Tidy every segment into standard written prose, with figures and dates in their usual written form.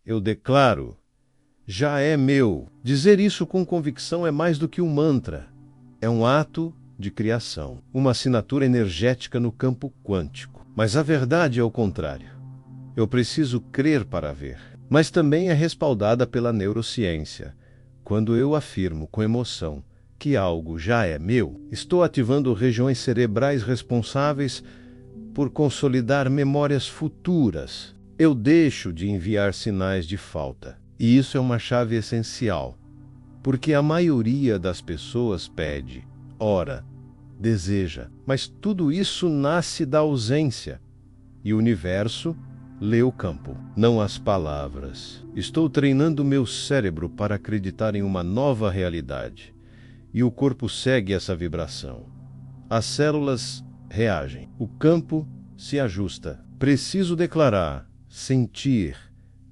Eu declaro: já é meu. Dizer isso com convicção é mais do que um mantra. É um ato de criação, uma assinatura energética no campo quântico. Mas a verdade é o contrário. Eu preciso crer para ver. Mas também é respaldada pela neurociência. Quando eu afirmo com emoção que algo já é meu, estou ativando regiões cerebrais responsáveis por consolidar memórias futuras. Eu deixo de enviar sinais de falta. E isso é uma chave essencial, porque a maioria das pessoas pede, ora, deseja, mas tudo isso nasce da ausência. E o universo lê o campo, não as palavras. Estou treinando meu cérebro para acreditar em uma nova realidade. E o corpo segue essa vibração. As células reagem. O campo se ajusta. Preciso declarar, sentir,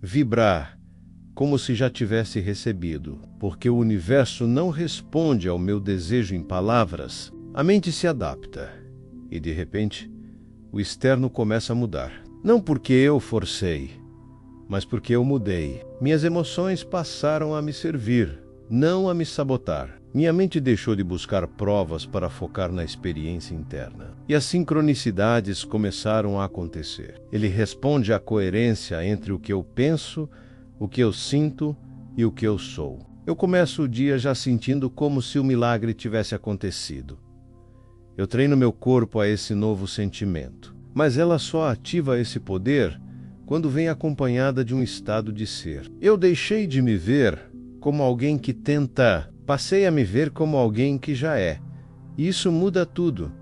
vibrar, como se já tivesse recebido. Porque o universo não responde ao meu desejo em palavras. A mente se adapta. E, de repente, o externo começa a mudar. Não porque eu forcei, mas porque eu mudei. Minhas emoções passaram a me servir, não a me sabotar. Minha mente deixou de buscar provas para focar na experiência interna. E as sincronicidades começaram a acontecer. Ele responde à coerência entre o que eu penso, o que eu sinto e o que eu sou. Eu começo o dia já sentindo como se o milagre tivesse acontecido. Eu treino meu corpo a esse novo sentimento. Mas ela só ativa esse poder quando vem acompanhada de um estado de ser. Eu deixei de me ver como alguém que tenta, passei a me ver como alguém que já é. E isso muda tudo.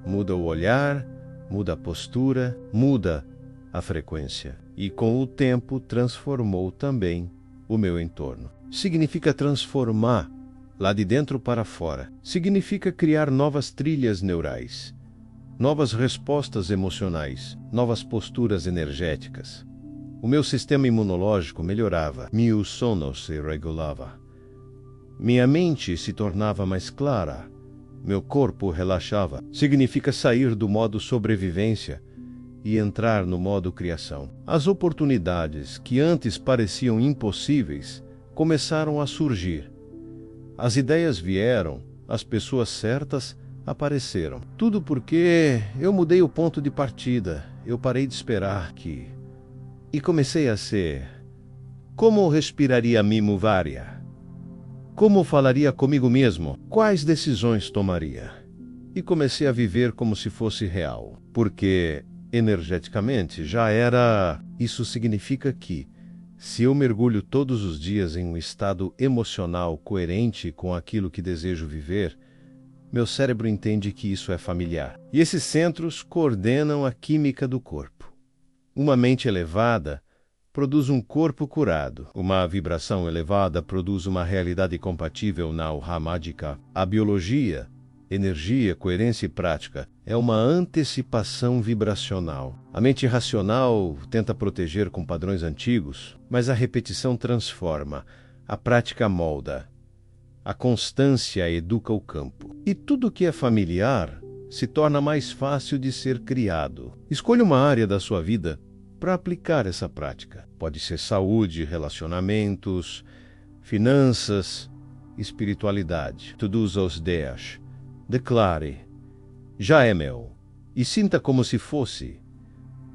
Muda o olhar, muda a postura, muda a frequência. E com o tempo transformou também o meu entorno. Significa transformar lá de dentro para fora. Significa criar novas trilhas neurais. Novas respostas emocionais, novas posturas energéticas. O meu sistema imunológico melhorava, meu sono se regulava. Minha mente se tornava mais clara, meu corpo relaxava. Significa sair do modo sobrevivência e entrar no modo criação. As oportunidades que antes pareciam impossíveis começaram a surgir. As ideias vieram, as pessoas certas apareceram. Tudo porque eu mudei o ponto de partida. Eu parei de esperar que... E comecei a ser... Como respiraria Mimo Varia? Como falaria comigo mesmo? Quais decisões tomaria? E comecei a viver como se fosse real. Porque, energeticamente, já era... Isso significa que, se eu mergulho todos os dias em um estado emocional coerente com aquilo que desejo viver, meu cérebro entende que isso é familiar. E esses centros coordenam a química do corpo. Uma mente elevada produz um corpo curado. Uma vibração elevada produz uma realidade compatível na aura mágica. A biologia, energia, coerência e prática é uma antecipação vibracional. A mente racional tenta proteger com padrões antigos, mas a repetição transforma, a prática molda. A constância educa o campo. E tudo que é familiar se torna mais fácil de ser criado. Escolha uma área da sua vida para aplicar essa prática. Pode ser saúde, relacionamentos, finanças, espiritualidade. Todos os dias. Declare: já é meu. E sinta como se fosse,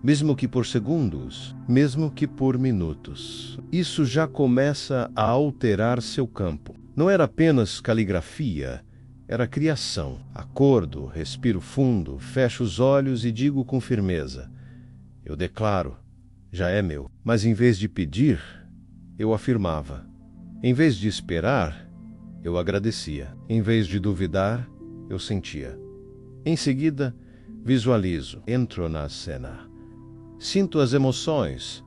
mesmo que por segundos, mesmo que por minutos. Isso já começa a alterar seu campo. Não era apenas caligrafia, era criação. Acordo, respiro fundo, fecho os olhos e digo com firmeza: eu declaro, já é meu. Mas em vez de pedir, eu afirmava. Em vez de esperar, eu agradecia. Em vez de duvidar, eu sentia. Em seguida, visualizo, entro na cena. Sinto as emoções,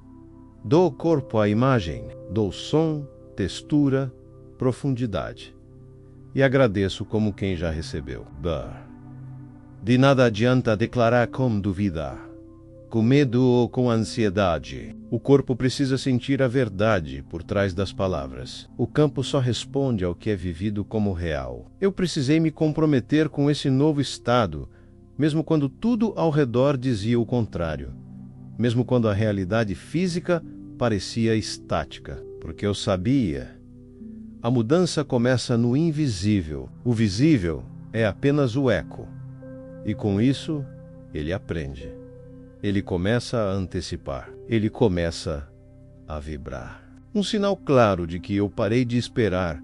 dou corpo à imagem, dou som, textura, profundidade. E agradeço como quem já recebeu. De nada adianta declarar com dúvida, com medo ou com ansiedade. O corpo precisa sentir a verdade por trás das palavras. O campo só responde ao que é vivido como real. Eu precisei me comprometer com esse novo estado, mesmo quando tudo ao redor dizia o contrário. Mesmo quando a realidade física parecia estática, porque eu sabia. A mudança começa no invisível. O visível é apenas o eco. E com isso, ele aprende. Ele começa a antecipar. Ele começa a vibrar. Um sinal claro de que eu parei de esperar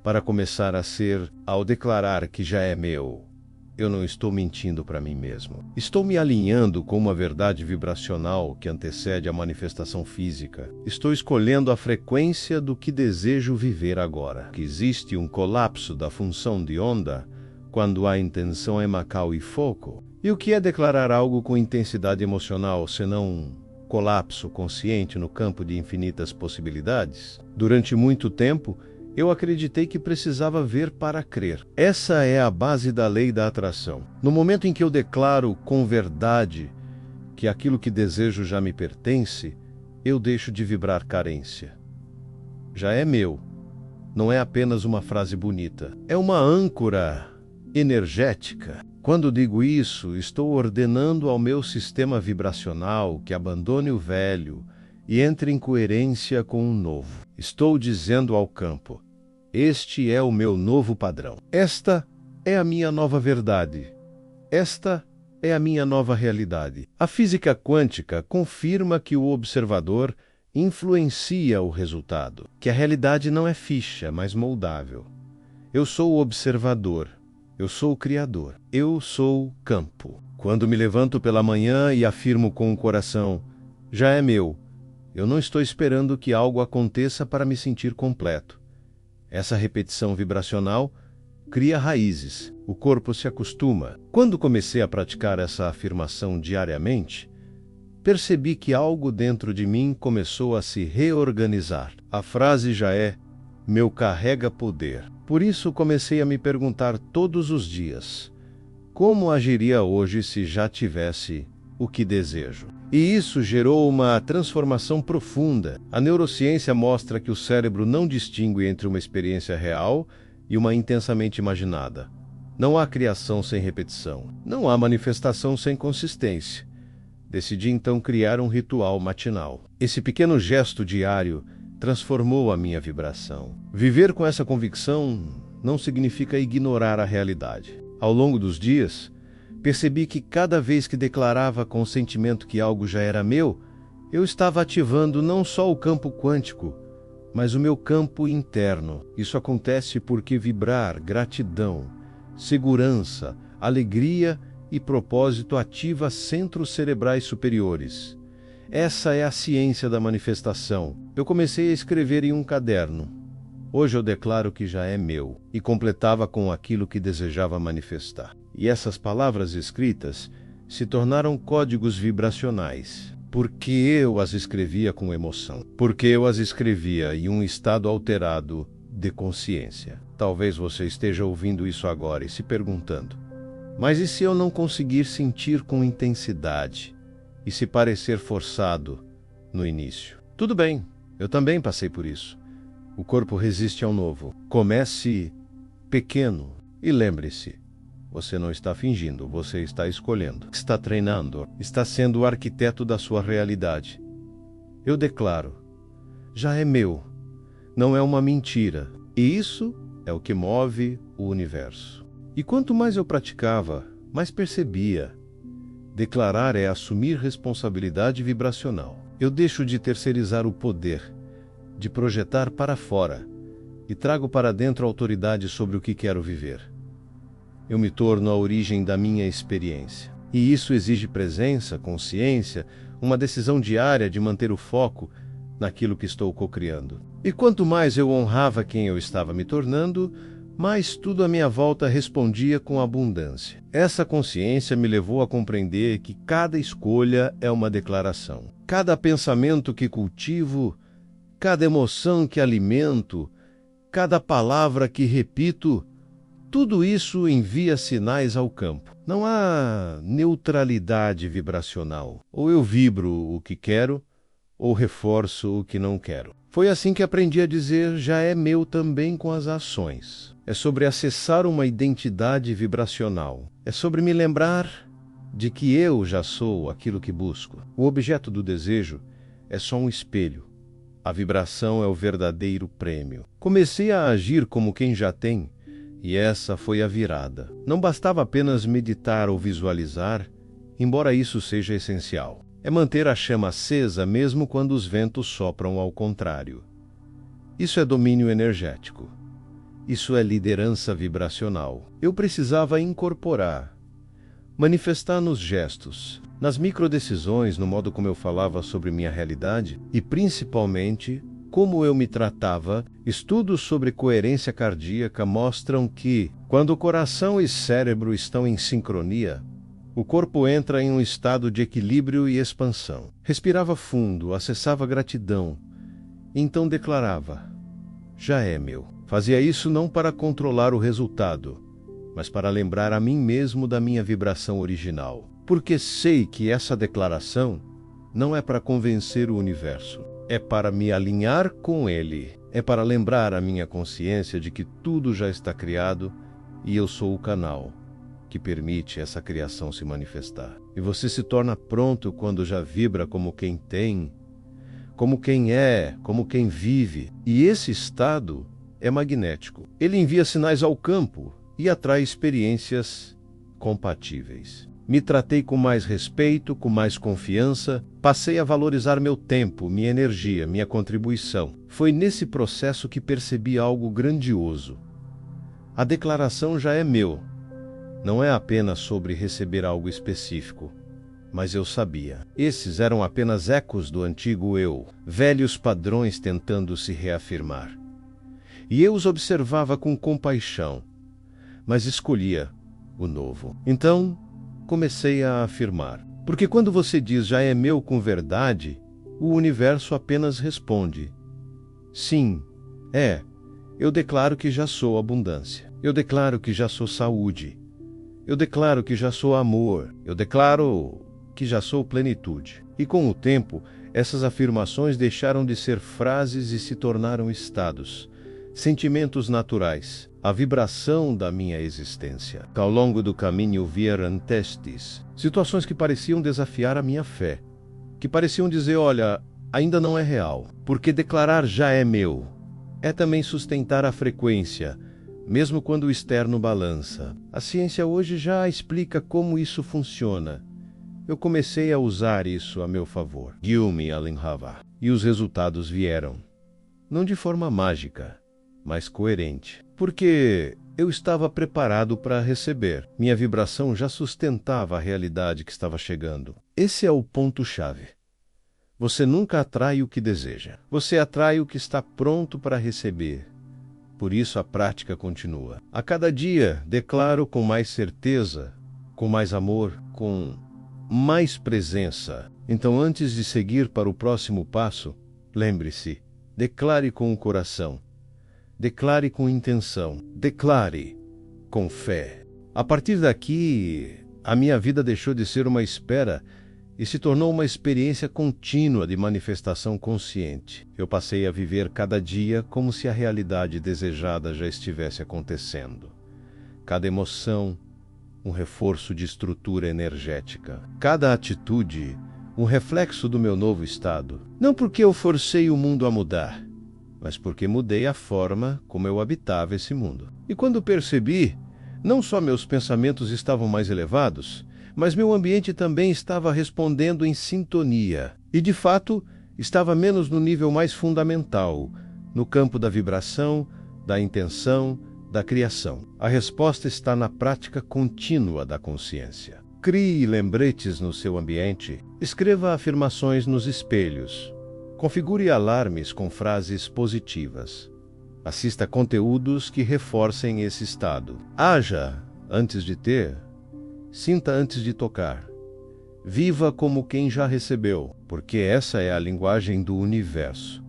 para começar a ser ao declarar que já é meu. Eu não estou mentindo para mim mesmo. Estou me alinhando com uma verdade vibracional que antecede a manifestação física. Estou escolhendo a frequência do que desejo viver agora. Que existe um colapso da função de onda quando a intenção é Macau e foco. E o que é declarar algo com intensidade emocional, senão um colapso consciente no campo de infinitas possibilidades? Durante muito tempo, eu acreditei que precisava ver para crer. Essa é a base da lei da atração. No momento em que eu declaro com verdade que aquilo que desejo já me pertence, eu deixo de vibrar carência. Já é meu. Não é apenas uma frase bonita. É uma âncora energética. Quando digo isso, estou ordenando ao meu sistema vibracional que abandone o velho e entre em coerência com o novo. Estou dizendo ao campo: este é o meu novo padrão. Esta é a minha nova verdade. Esta é a minha nova realidade. A física quântica confirma que o observador influencia o resultado, que a realidade não é fixa, mas moldável. Eu sou o observador. Eu sou o criador. Eu sou o campo. Quando me levanto pela manhã e afirmo com o coração: já é meu, eu não estou esperando que algo aconteça para me sentir completo. Essa repetição vibracional cria raízes. O corpo se acostuma. Quando comecei a praticar essa afirmação diariamente, percebi que algo dentro de mim começou a se reorganizar. A frase já é: meu carrega poder. Por isso comecei a me perguntar todos os dias: como agiria hoje se já tivesse o que desejo? E isso gerou uma transformação profunda. A neurociência mostra que o cérebro não distingue entre uma experiência real e uma intensamente imaginada. Não há criação sem repetição. Não há manifestação sem consistência. Decidi então criar um ritual matinal. Esse pequeno gesto diário transformou a minha vibração. Viver com essa convicção não significa ignorar a realidade. Ao longo dos dias, percebi que cada vez que declarava com o sentimento que algo já era meu, eu estava ativando não só o campo quântico, mas o meu campo interno. Isso acontece porque vibrar gratidão, segurança, alegria e propósito ativa centros cerebrais superiores. Essa é a ciência da manifestação. Eu comecei a escrever em um caderno. Hoje eu declaro que já é meu, e completava com aquilo que desejava manifestar. E essas palavras escritas se tornaram códigos vibracionais, porque eu as escrevia com emoção, porque eu as escrevia em um estado alterado de consciência. Talvez você esteja ouvindo isso agora e se perguntando: mas e se eu não conseguir sentir com intensidade? E se parecer forçado no início? Tudo bem, eu também passei por isso. O corpo resiste ao novo. Comece pequeno e lembre-se, você não está fingindo, você está escolhendo, está treinando, está sendo o arquiteto da sua realidade. Eu declaro: já é meu, não é uma mentira. E isso é o que move o universo. E quanto mais eu praticava, mais percebia: declarar é assumir responsabilidade vibracional. Eu deixo de terceirizar o poder, de projetar para fora, e trago para dentro a autoridade sobre o que quero viver. Eu me torno a origem da minha experiência. E isso exige presença, consciência, uma decisão diária de manter o foco naquilo que estou cocriando. E quanto mais eu honrava quem eu estava me tornando, mais tudo à minha volta respondia com abundância. Essa consciência me levou a compreender que cada escolha é uma declaração. Cada pensamento que cultivo, cada emoção que alimento, cada palavra que repito, tudo isso envia sinais ao campo. Não há neutralidade vibracional. Ou eu vibro o que quero, ou reforço o que não quero. Foi assim que aprendi a dizer: já é meu também com as ações. É sobre acessar uma identidade vibracional. É sobre me lembrar de que eu já sou aquilo que busco. O objeto do desejo é só um espelho. A vibração é o verdadeiro prêmio. Comecei a agir como quem já tem, e essa foi a virada. Não bastava apenas meditar ou visualizar, embora isso seja essencial. É manter a chama acesa mesmo quando os ventos sopram ao contrário. Isso é domínio energético. Isso é liderança vibracional. Eu precisava incorporar, manifestar nos gestos, nas microdecisões, no modo como eu falava sobre minha realidade e, principalmente, como eu me tratava. Estudos sobre coerência cardíaca mostram que, quando o coração e cérebro estão em sincronia, o corpo entra em um estado de equilíbrio e expansão. Respirava fundo, acessava gratidão, então declarava: já é meu. Fazia isso não para controlar o resultado, mas para lembrar a mim mesmo da minha vibração original. Porque sei que essa declaração não é para convencer o universo, é para me alinhar com ele, é para lembrar a minha consciência de que tudo já está criado e eu sou o canal que permite essa criação se manifestar. E você se torna pronto quando já vibra como quem tem, como quem é, como quem vive. E esse estado é magnético. Ele envia sinais ao campo e atrai experiências compatíveis. Me tratei com mais respeito, com mais confiança, passei a valorizar meu tempo, minha energia, minha contribuição. Foi nesse processo que percebi algo grandioso. A declaração já é meu. Não é apenas sobre receber algo específico, mas eu sabia. Esses eram apenas ecos do antigo eu, velhos padrões tentando se reafirmar. E eu os observava com compaixão, mas escolhia o novo. Então, comecei a afirmar. Porque quando você diz já é meu com verdade, o universo apenas responde: sim, é. Eu declaro que já sou abundância. Eu declaro que já sou saúde. Eu declaro que já sou amor. Eu declaro que já sou plenitude. E com o tempo, essas afirmações deixaram de ser frases e se tornaram estados, sentimentos naturais, a vibração da minha existência. Ao longo do caminho vieram testes, situações que pareciam desafiar a minha fé, que pareciam dizer: olha, ainda não é real, porque declarar já é meu é também sustentar a frequência, mesmo quando o externo balança. A ciência hoje já explica como isso funciona. Eu comecei a usar isso a meu favor. Gilme Alinhava. E os resultados vieram. Não de forma mágica, mas coerente. Porque eu estava preparado para receber. Minha vibração já sustentava a realidade que estava chegando. Esse é o ponto-chave. Você nunca atrai o que deseja. Você atrai o que está pronto para receber. Por isso a prática continua. A cada dia declaro com mais certeza, com mais amor, com mais presença. Então, antes de seguir para o próximo passo, lembre-se, declare com o coração. Declare com intenção. Declare com fé. A partir daqui, a minha vida deixou de ser uma espera e se tornou uma experiência contínua de manifestação consciente. Eu passei a viver cada dia como se a realidade desejada já estivesse acontecendo. Cada emoção, um reforço de estrutura energética. Cada atitude, um reflexo do meu novo estado. Não porque eu forcei o mundo a mudar, mas porque mudei a forma como eu habitava esse mundo. E quando percebi, não só meus pensamentos estavam mais elevados, mas meu ambiente também estava respondendo em sintonia. E, de fato, estava menos no nível mais fundamental, no campo da vibração, da intenção, da criação. A resposta está na prática contínua da consciência. Crie lembretes no seu ambiente. Escreva afirmações nos espelhos. Configure alarmes com frases positivas. Assista conteúdos que reforcem esse estado. Haja antes de ter. Sinta antes de tocar. Viva como quem já recebeu, porque essa é a linguagem do universo.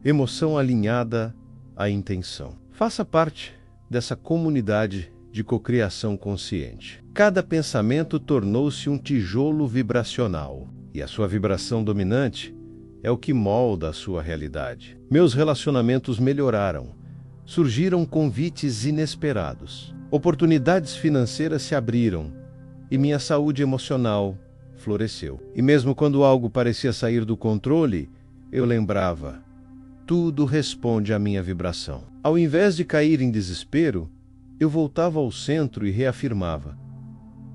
Emoção alinhada à intenção. Faça parte dessa comunidade de cocriação consciente. Cada pensamento tornou-se um tijolo vibracional, e a sua vibração dominante é o que molda a sua realidade. Meus relacionamentos melhoraram. Surgiram convites inesperados. Oportunidades financeiras se abriram. E minha saúde emocional floresceu. E mesmo quando algo parecia sair do controle, eu lembrava: tudo responde à minha vibração. Ao invés de cair em desespero, eu voltava ao centro e reafirmava: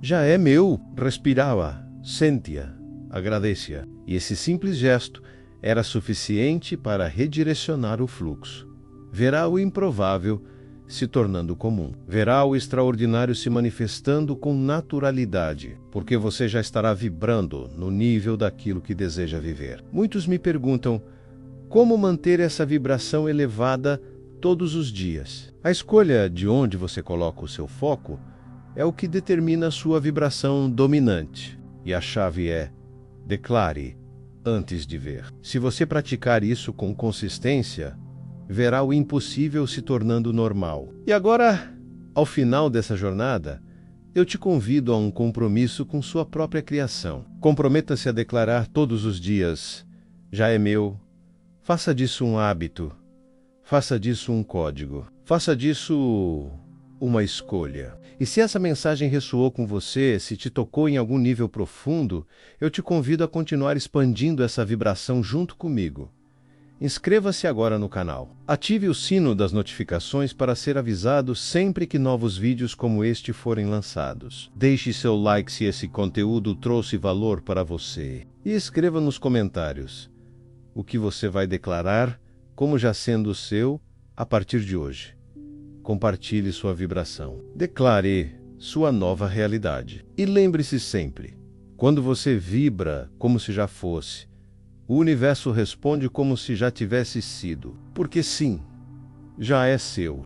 já é meu, respirava, sentia, agradecia. E esse simples gesto era suficiente para redirecionar o fluxo. Verá o improvável se tornando comum. Verá o extraordinário se manifestando com naturalidade, porque você já estará vibrando no nível daquilo que deseja viver. Muitos me perguntam: como manter essa vibração elevada todos os dias? A escolha de onde você coloca o seu foco é o que determina a sua vibração dominante. E a chave é: declare antes de ver. Se você praticar isso com consistência, verá o impossível se tornando normal. E agora, ao final dessa jornada, eu te convido a um compromisso com sua própria criação. Comprometa-se a declarar todos os dias: já é meu. Faça disso um hábito. Faça disso um código. Faça disso uma escolha. E se essa mensagem ressoou com você, se te tocou em algum nível profundo, eu te convido a continuar expandindo essa vibração junto comigo. Inscreva-se agora no canal. Ative o sino das notificações para ser avisado sempre que novos vídeos como este forem lançados. Deixe seu like se esse conteúdo trouxe valor para você. E escreva nos comentários o que você vai declarar como já sendo seu a partir de hoje. Compartilhe sua vibração. Declare sua nova realidade. E lembre-se sempre: quando você vibra como se já fosse, o universo responde como se já tivesse sido. Porque sim, já é seu.